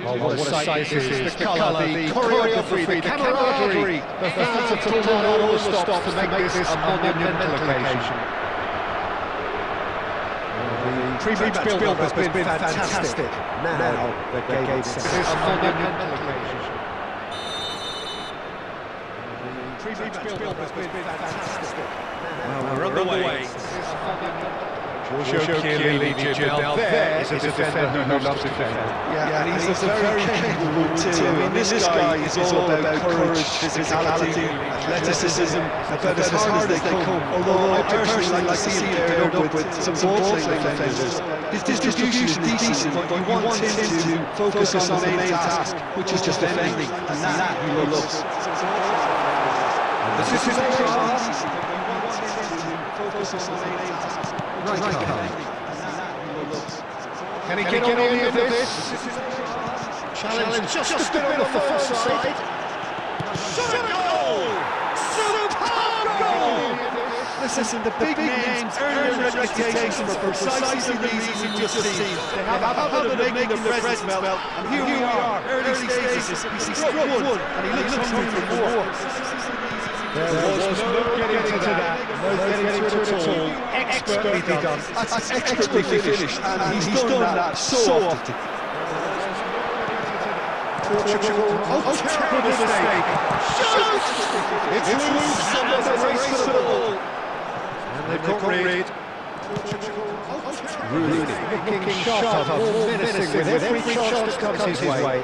Oh, what a sight this is. The colour, the choreography, the camaraderie. The fans have pulled out all the stops to make this a monumental occasion. The pre-match build-up has been fantastic. Now the game is a monumental occasion. The pre-match build-up has been fantastic. Well, we're underway. Joe clearly needs you. Now there is a defender who loves to defend. Yeah, and he's a very capable one too. I mean, this guy is all about courage, physicality, athleticism, about as hard as they come. Although I personally like to see him paired up with some ball-playing defenders. His distribution is decent, but you want him to focus on the main task, which is just defending, and that he loves. This is his focus on the main task. Right. Can he get on any of this? Challenge just a bit off the far side. Goal! Superb goal! Listen, the big names earn a reputation for precisely the reason you just seen. They have a habit of making the presence melt, and here we are, early stages. He struck one, and he looks hungry for more. There was no getting to that, no getting to it at all. Expertly done. That's expertly finished, and he's done that so often. Portugal, terrible mistake. Shoots! It's loose, and there's a race for the ball. And they've got rid. Rooney looking sharp, more menacing with every chance that comes his way.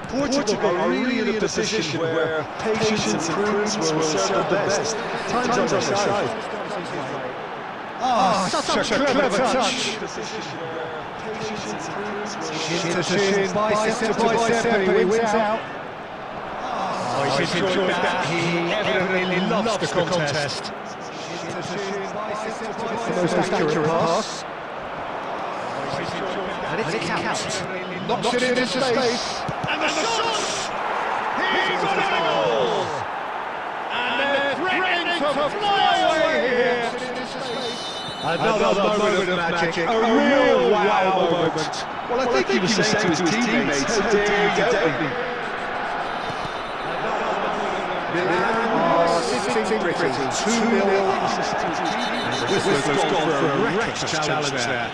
Portugal are really in a position where patience and prudence will serve the best. Time's on their side. Such a clever touch. Shin to shin, bicep to bicep, he wins out. He's enjoyed that. He evidently loves the contest. The most accurate pass. And it's capped. Knocks it into space. And the shot! He's got it all! And they're threatening to fly away here! Another moment of magic, a real wow moment. Well, I think he was saying to his teammates, how dare you doubt me? Sitting pretty, 2-0. Whistler's gone for a reckless challenge there.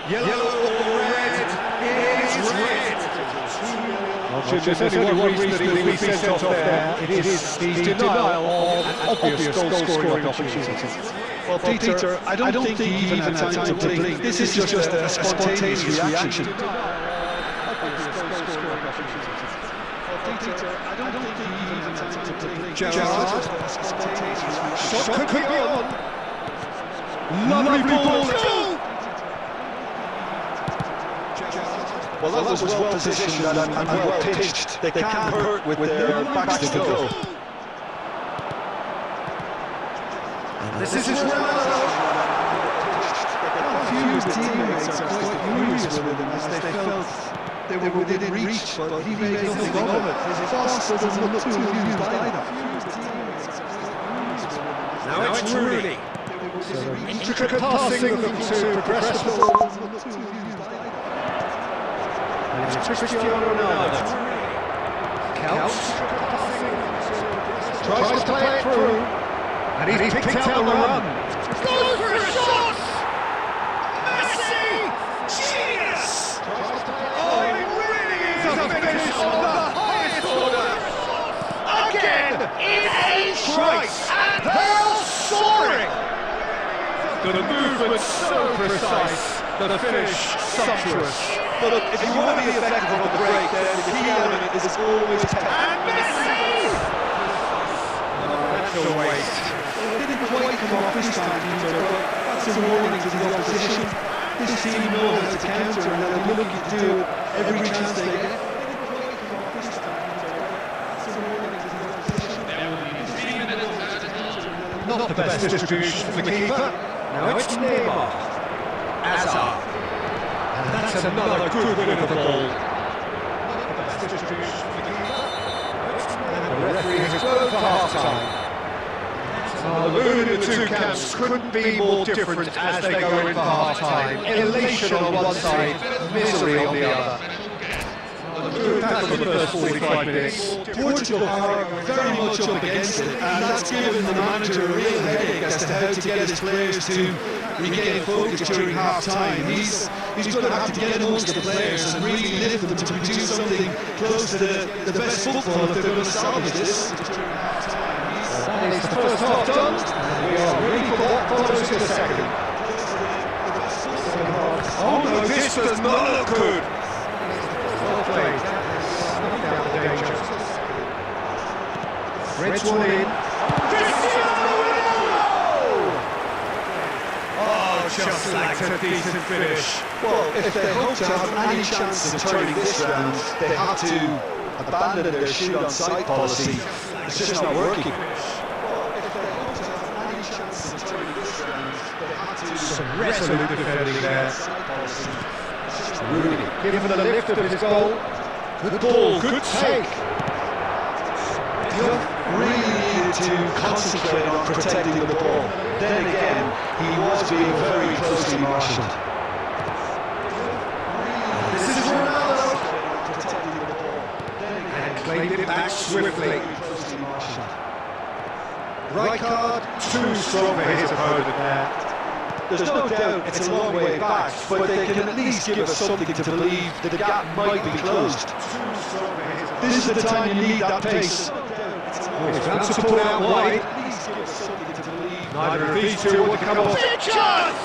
Yellow or red, it is red. There's only one reason that he was sent off there. It is the denial of an obvious goal-scoring opportunity. Well, Peter, I don't think he even had time to blink. This is just a spontaneous reaction. Gerrard. Shot could be on. Lovely ball. Well, that was well positioned and well pitched. They can't hurt with their backs to go. This is his A few of his teammates are quite furious with him as they felt they were within reach, but he made nothing of it. His boss doesn't look too amused either. Now it's Rooney. Intricate passing to progress the ball. It's Cristiano Ronaldo. Counts. Tries to play it through. And he's picked out the run. Goes for a shot! Messi! Genius! Oh, it really is a finish of the highest order. Again, in a trice, and they're soaring. The movement so precise, the finish sumptuous. But look, if you want to be effective on the break, then the key element is always tempo. And Messi! That's a waste. It didn't quite come off this time, Peter, but that's a warning to the opposition. This team knows how to counter, and they'll be looking to do it every chance they get. Not the best distribution from the keeper. Now it's Neymar. Hazard. And that's another good win of the ball. And the referee has blown for half-time. The mood in the two camps couldn't be more different as they go in for half-time. Elation on one side, misery on the other. good tackle for the first 45 minutes. Portugal are very much up against it, and that's given the manager a real headache as to how to get his players to regain focus during half-time. He's going to have to get amongst the players and really lift them to produce something close to the best football if they're going to salvage this. That is the first half done. We are ready for what follows in the second. Oh no, this does not look good. Well played. Snuffed out the danger. Reds one in. Oh, just like a decent finish. Well, if they hope to have any chances of turning this round, they have to abandon their shoot-on-sight policy. It's just not working. Some resolute defending there. Rooney, given the lift of his goal. Good ball, good take. Really needed to concentrate on protecting the ball. Then again, he was being very closely marshalled. This is Ronaldo. And claimed it back swiftly. Right card, too strong for his opponent there. There's no doubt it's a long way back, but they can at least give us something to believe that the gap might be closed. This is the time you need that pace. He's found support out wide. Neither of these two want to come off. Big chance!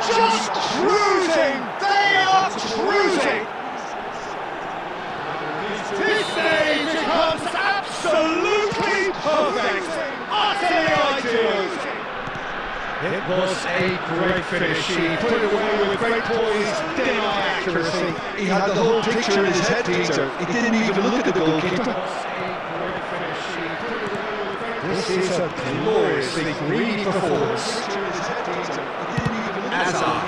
Just cruising! They are cruising! This stage becomes absolutely perfect! Utterly ideal! It was a great finish. He put it away with great poise, denied accuracy. He had the whole picture in his head, Peter. He didn't even look at the goalkeeper. This is a gloriously greedy performance. Hazard.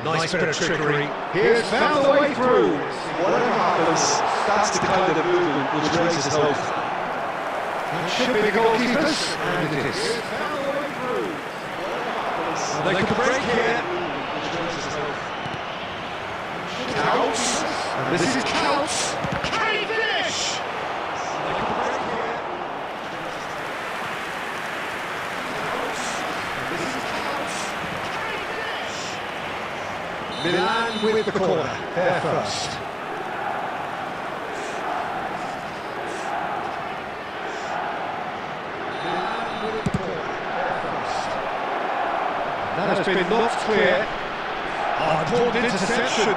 Nice bit of trickery. Here's found the way through. Whatever happens, that's the kind of movement which raises hope. That should be the goalkeepers, and it is. They can break here. Counts. And this is Counts. Can he finish? They can break here. Counts. And this is Counts. Can he finish? Milan with the corner. They're first. That has been knocked clear. Oh, important interception.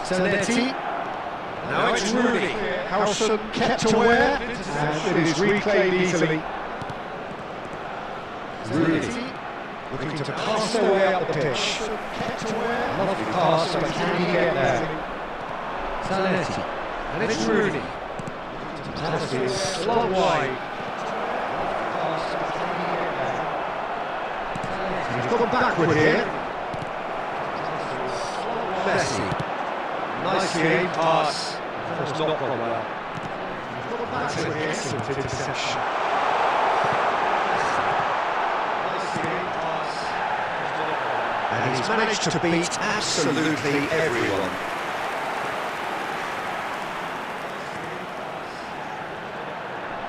Zanetti. Now it's Rooney. Howson kept aware, and it is reclaimed easily. Rooney looking to pass their way up the pitch. Lovely pass, but can he get there? Zanetti. And it's Rooney. Pass is slung wide. He's gone backward here. Messi. Nicely aimed pass. That's not gone well. That's an excellent interception. Nicely aimed pass. And he's managed to beat absolutely everyone.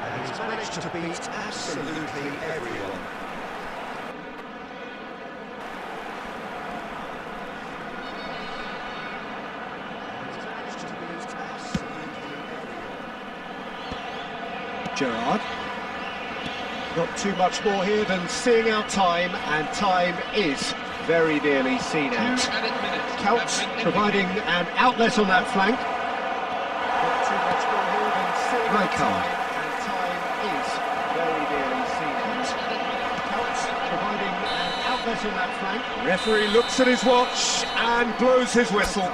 And he's managed to beat absolutely everyone. Gerrard. Not too much more here than seeing out time, and time is very nearly seen out. Counts providing an outlet on that flank. Not too much more here than seeing right card. And time is very nearly seen out. Counts providing an outlet on that flank. Referee looks at his watch and blows his whistle.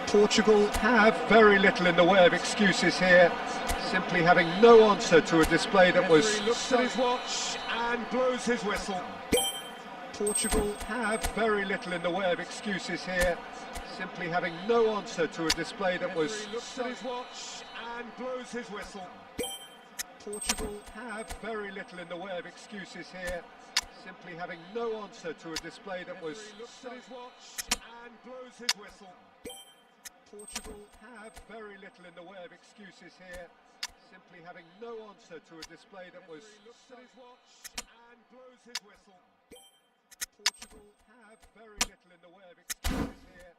Portugal have very little in the way of excuses here. Simply having no answer to a display that was... He looks at his watch and blows his whistle. Portugal have very little in the way of excuses here. Simply having no answer to a display that was... He looks at his watch and blows his whistle. Portugal have very little in the way of excuses here. Simply having no answer to a display that was... He looks at his watch and and blows his whistle. Portugal have very little in the way of excuses here, simply having no answer to a display that was... He looks at his watch and blows his whistle. Portugal have very little in the way of excuses here,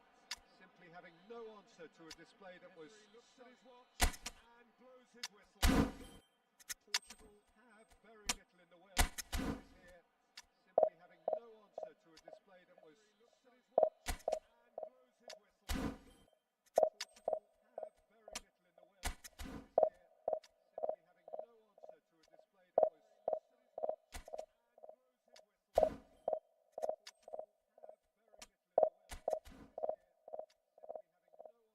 simply having no answer to a display that was... He looks at his watch and blows his whistle. Portugal have very little in the way of excuses here, simply having no answer to a display that was... He looks at his watch and blows his whistle. Portugal have very little in the way of excuses here, simply having no answer to a display that was... He looks at his watch and blows his whistle.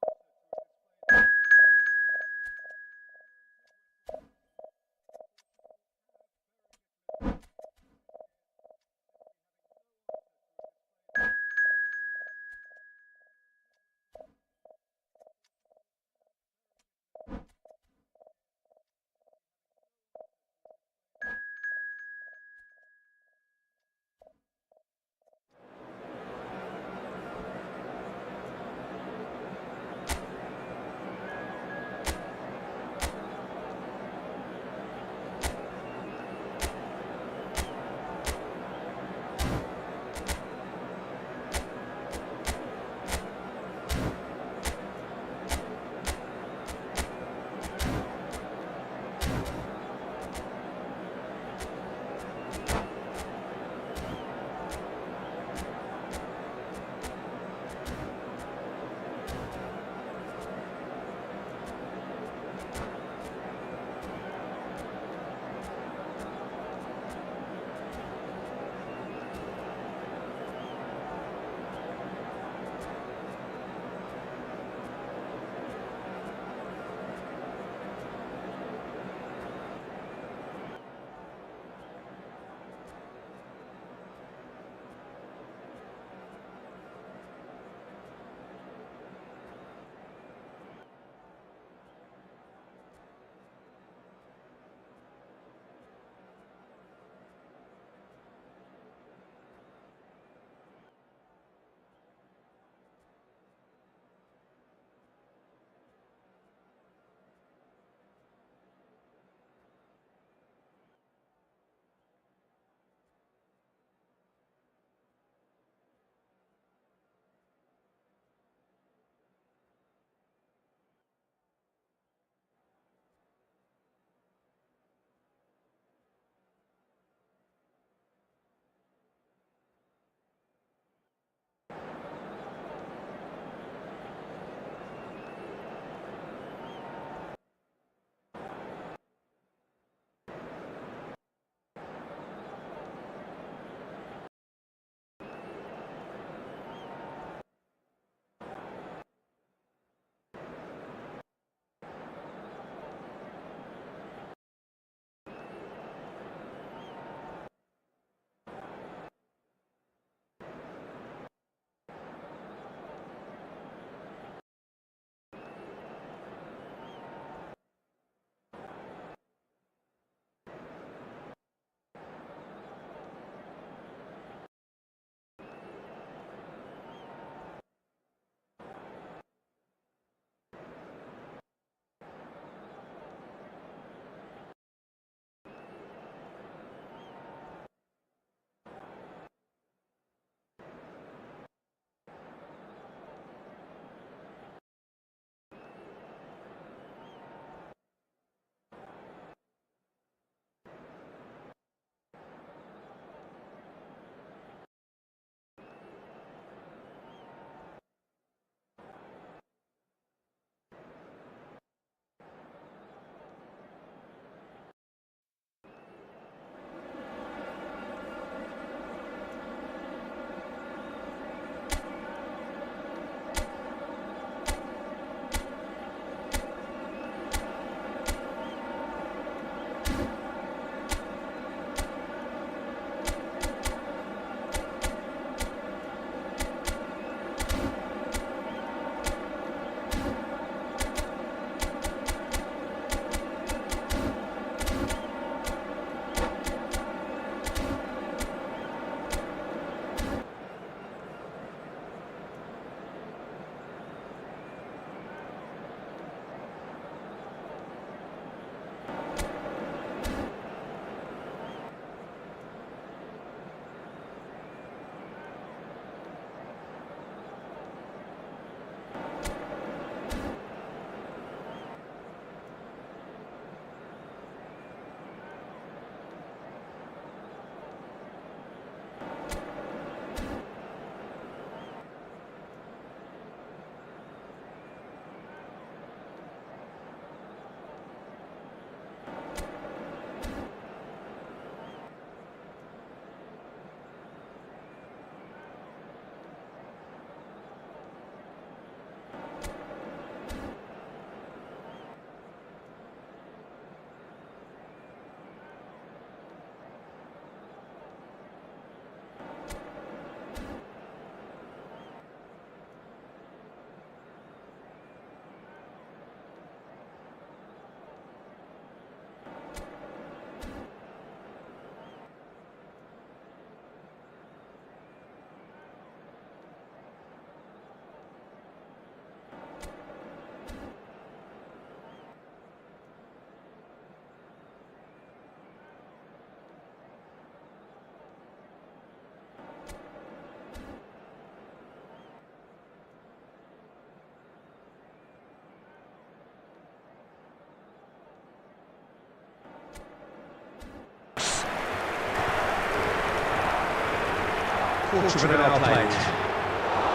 Quarter of an hour played.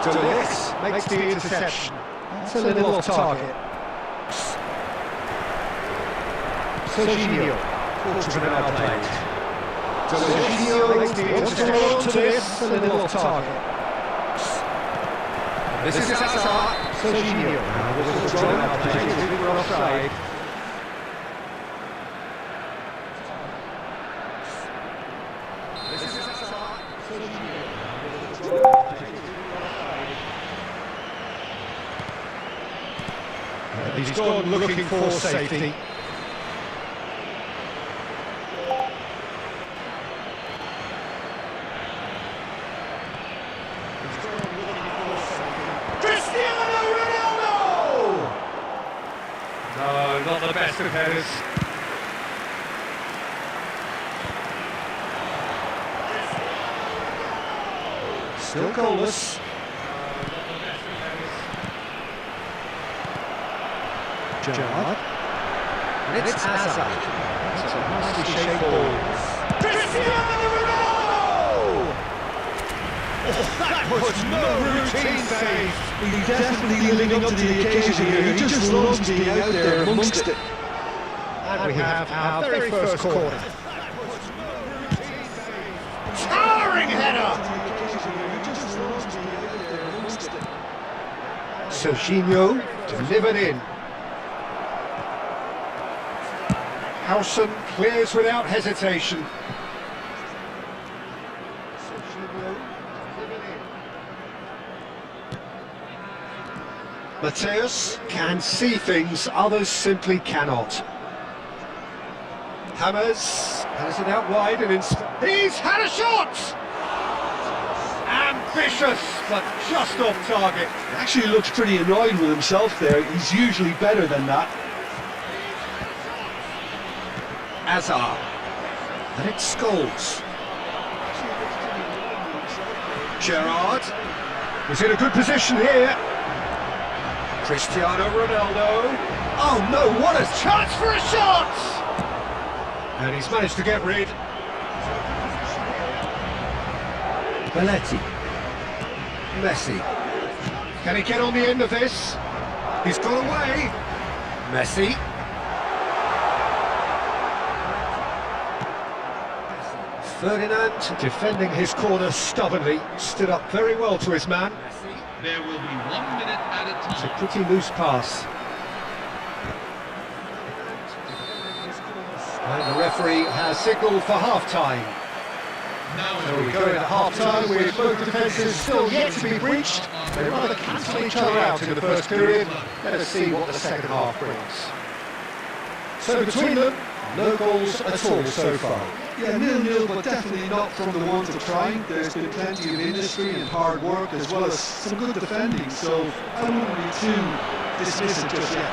So this makes the interception. That's a little off target. Serginho. Quarter of an hour played. So Serginho makes the interception. On to this, a little off target. This is Hazard. Serginho. This is drawn out. We were offside. This is Hazard. He's gone looking for safety. No, not the best of headers. Still goalless. Gerrard. And it's Hazard. That's a nicely shaped ball. Cristiano Ronaldo! Oh, that was no routine save. He's definitely living up to the occasion here. He just loves being out there amongst it. And we have our very first corner. Towering header! Serginho delivered in. Howson clears without hesitation. Mateus can see things others simply cannot. Hammers has it out wide and he's had a shot! Ambitious, but just off target. He actually looks pretty annoyed with himself there. He's usually better than that. Hazard. And it's Scholes. Gerrard. He's in a good position here. Cristiano Ronaldo. Oh no, what a chance for a shot! And he's managed to get rid. Belletti. Messi. Can he get on the end of this? He's got away. Messi. Ferdinand, defending his corner stubbornly, stood up very well to his man. There will be 1 minute at a time. It's a pretty loose pass. And the referee has signalled for half-time. So we go into half-time with both defences still yet to be breached. They rather cancel each other out in the first period. Let us see what the second half brings. So between them, no goals at all so far. Yeah, 0-0, but definitely not from the want of trying. There's been plenty of industry and hard work, as well as some good defending, so I wouldn't be too dismissive just yet.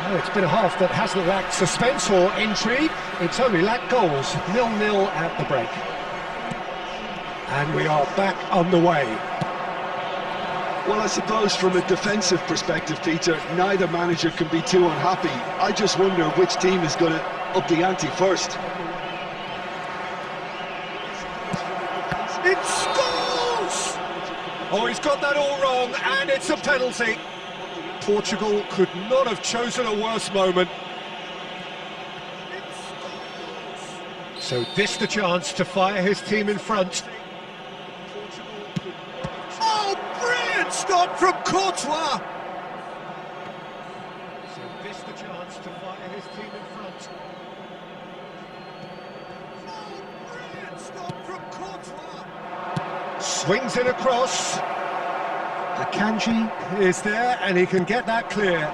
No, it's been a half that hasn't lacked suspense or intrigue. It's only lacked goals. 0-0 at the break. And we are back underway. Well, I suppose from a defensive perspective, Peter, neither manager can be too unhappy. I just wonder which team is going to up the ante first. It scores! Oh, he's got that all wrong, and it's a penalty. Portugal could not have chosen a worse moment. So this the chance to fire his team in front. Oh, brilliant stop from Courtois! So this the chance to fire his team in front. Oh, brilliant stop from Courtois! Swings it across. Akanji is there and he can get that clear.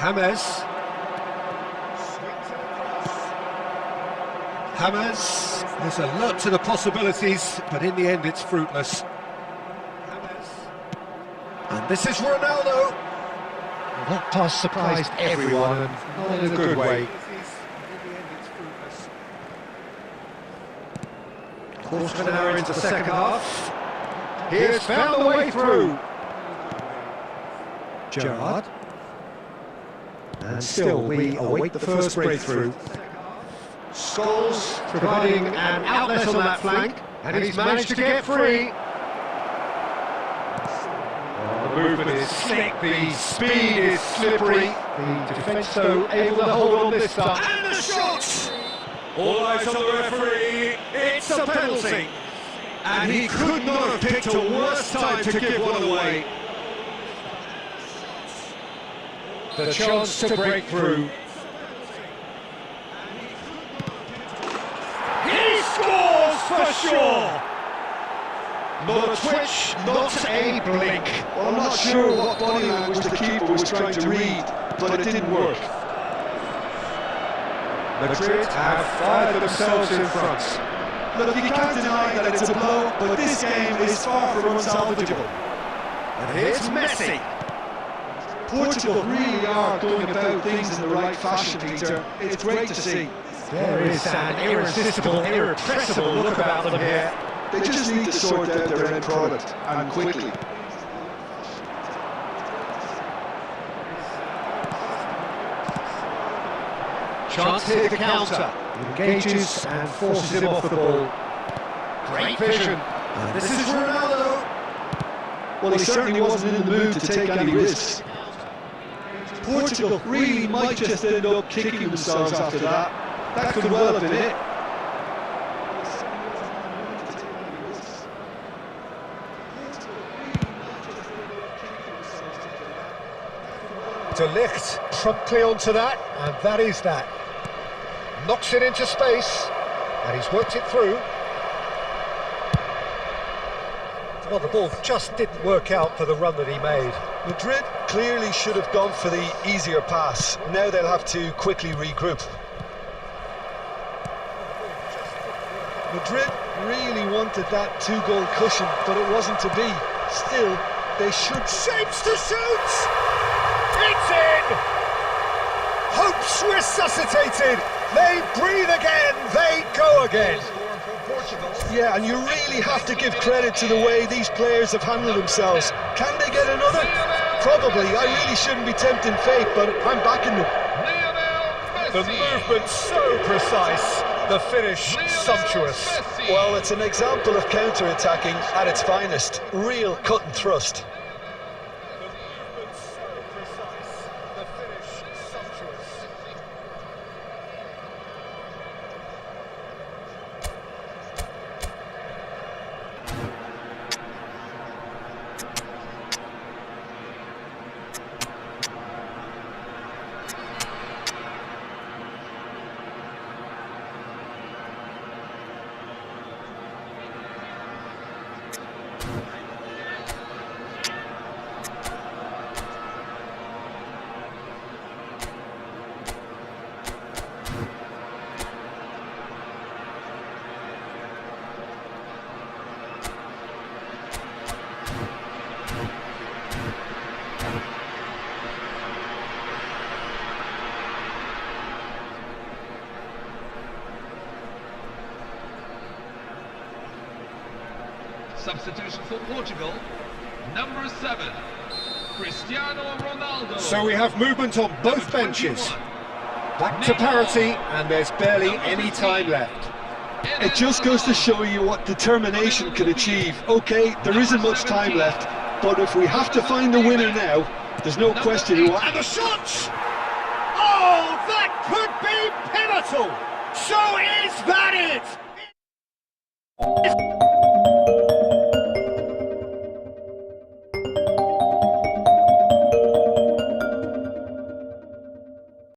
James. Hammers, there's a lot to the possibilities, but in the end it's fruitless. Hammers. And this is Ronaldo. Well, that pass surprised everyone, and not in a good way. In the end it's fruitless. Quarter of an hour into the second half. He has found the way through. Gerrard. And still we await the first breakthrough. Scholes providing an outlet on that flank, and he's managed to get free. The movement is slick, the speed is slippery. The defence, though, able to hold on this time. And the shot! All eyes on the referee, it's a penalty. And he could not have picked a worse time to give one away. The chance to break through. He scores for sure! Not a twitch, not a blink. Well, I'm not sure what body language the keeper was trying to read, but it didn't work. Madrid have fired themselves in front. Look, you can't deny that it's a blow, but this game is far from unsalvageable. And here's Messi. Portugal really are going about things in the right fashion, Peter. It's great to see. There is an irresistible, irrepressible look about them here. They just need to sort out their end product, and quickly. Chance here to counter. Engages and forces him off the ball. Great vision. And this is Ronaldo. Well, he certainly wasn't in the mood to take any risks. Portugal really might just end up kicking themselves after that. That could well have been it. De Ligt promptly onto that, and that is that. Knocks it into space, and he's worked it through. Well, the ball just didn't work out for the run that he made. Madrid clearly should have gone for the easier pass. Now they'll have to quickly regroup. Madrid really wanted that two-goal cushion, but it wasn't to be. Still, they should... Shapes to shoot! It's in! Hope's resuscitated! They breathe again, they go again! Yeah, and you really have to give credit to the way these players have handled themselves. Can they get another? Probably. I really shouldn't be tempting fate, but I'm backing them. The movement so precise, the finish sumptuous. Well, it's an example of counter-attacking at its finest. Real cut and thrust. Substitution for Portugal, number 7, Cristiano Ronaldo. So we have movement on both benches. Back to parity, and there's barely any time left. It just goes to show you what determination can achieve. Okay, there isn't much time left, but if we have to find the winner now, there's no question who... And the shot! Oh, that could be pivotal! So is that it?